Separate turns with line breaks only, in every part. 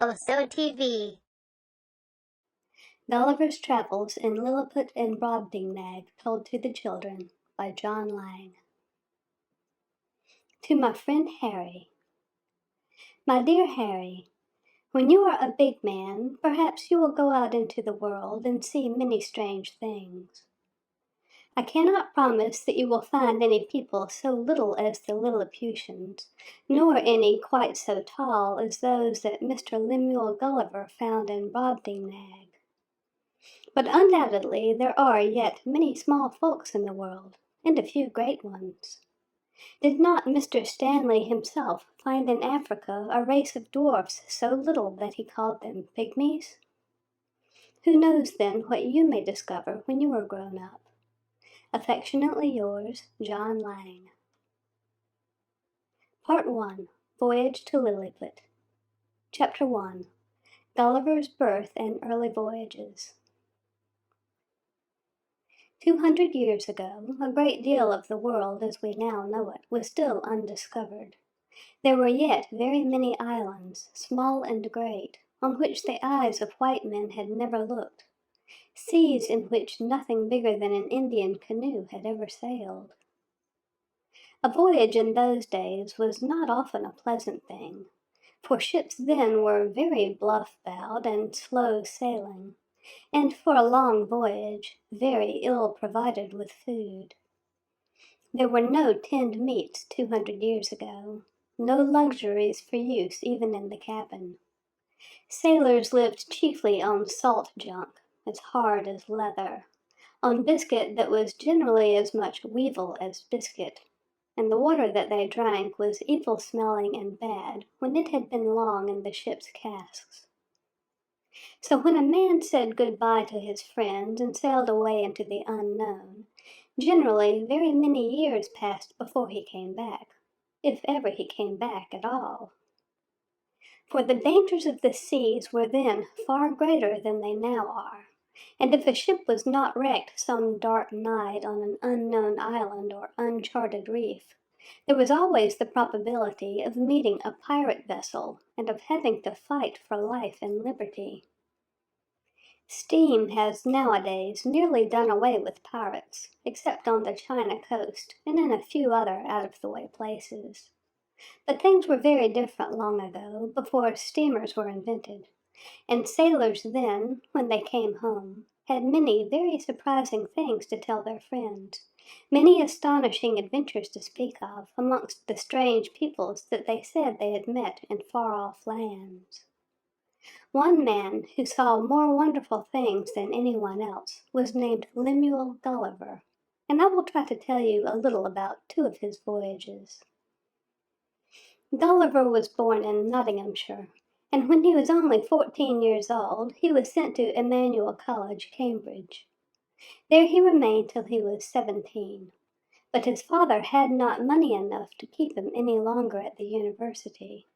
Also TV.
Gulliver's Travels in Lilliput and Brobdingnag, told to the children, by John Lang. To my friend Harry. My dear Harry, when you are a big man, perhaps you will go out into the world and see many strange things. I cannot promise that you will find any people so little as the Lilliputians, nor any quite so tall as those that Mr. Lemuel Gulliver found in Brobdingnag. But undoubtedly there are yet many small folks in the world, and a few great ones. Did not Mr. Stanley himself find in Africa a race of dwarfs so little that he called them pygmies? Who knows then what you may discover when you are grown up? Affectionately yours, John Lang. Part 1. Voyage to Lilliput. Chapter 1. Gulliver's Birth and Early Voyages. 200 years ago, a great deal of the world as we now know it was still undiscovered. There were yet very many islands, small and great, on which the eyes of white men had never looked, seas in which nothing bigger than an Indian canoe had ever sailed. A voyage in those days was not often a pleasant thing, for ships then were very bluff-bowed and slow-sailing, and for a long voyage very ill provided with food. There were no tinned meats 200 years ago, no luxuries for use even in the cabin. Sailors lived chiefly on salt junk, as hard as leather, on biscuit that was generally as much weevil as biscuit, and the water that they drank was evil-smelling and bad when it had been long in the ship's casks. So when a man said good-bye to his friends and sailed away into the unknown, generally very many years passed before he came back, if ever he came back at all. For the dangers of the seas were then far greater than they now are, and if a ship was not wrecked some dark night on an unknown island or uncharted reef, there was always the probability of meeting a pirate vessel and of having to fight for life and liberty. Steam has nowadays nearly done away with pirates, except on the China coast and in a few other out-of-the-way places. But things were very different long ago, before steamers were invented, and sailors then, when they came home, had many very surprising things to tell their friends, many astonishing adventures to speak of amongst the strange peoples that they said they had met in far-off lands. One man who saw more wonderful things than anyone else was named Lemuel Gulliver, and I will try to tell you a little about two of his voyages. Gulliver was born in Nottinghamshire, and when he was only 14 years old, he was sent to Emmanuel College, Cambridge. There he remained till he was 17, but his father had not money enough to keep him any longer at the university.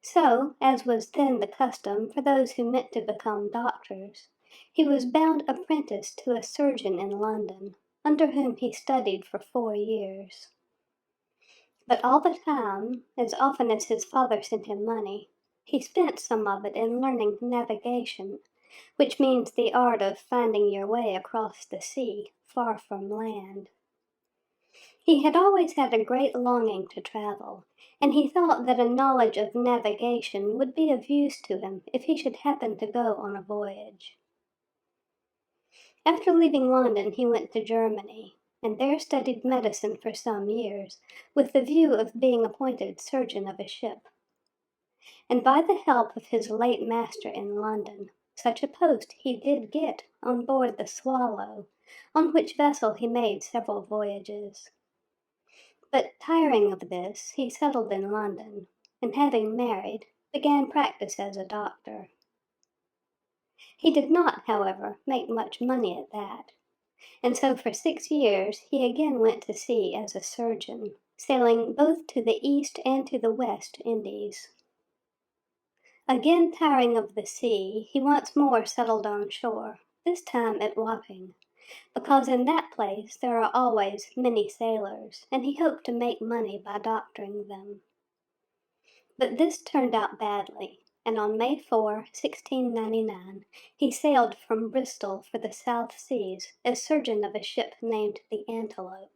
So, as was then the custom for those who meant to become doctors, he was bound apprentice to a surgeon in London, under whom he studied for 4 years. But all the time, as often as his father sent him money, he spent some of it in learning navigation, which means the art of finding your way across the sea, far from land. He had always had a great longing to travel, and he thought that a knowledge of navigation would be of use to him if he should happen to go on a voyage. After leaving London he went to Germany, and there studied medicine for some years, with the view of being appointed surgeon of a ship. And by the help of his late master in London, such a post he did get on board the Swallow, on which vessel he made several voyages. But tiring of this, he settled in London, and having married, began practice as a doctor. He did not, however, make much money at that, and so for 6 years he again went to sea as a surgeon, sailing both to the East and to the West Indies. Again tiring of the sea, he once more settled on shore, this time at Wapping, because in that place there are always many sailors, and he hoped to make money by doctoring them. But this turned out badly, and on May 4, 1699, he sailed from Bristol for the South Seas as surgeon of a ship named the Antelope.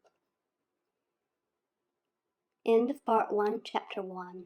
End of Part 1, Chapter 1.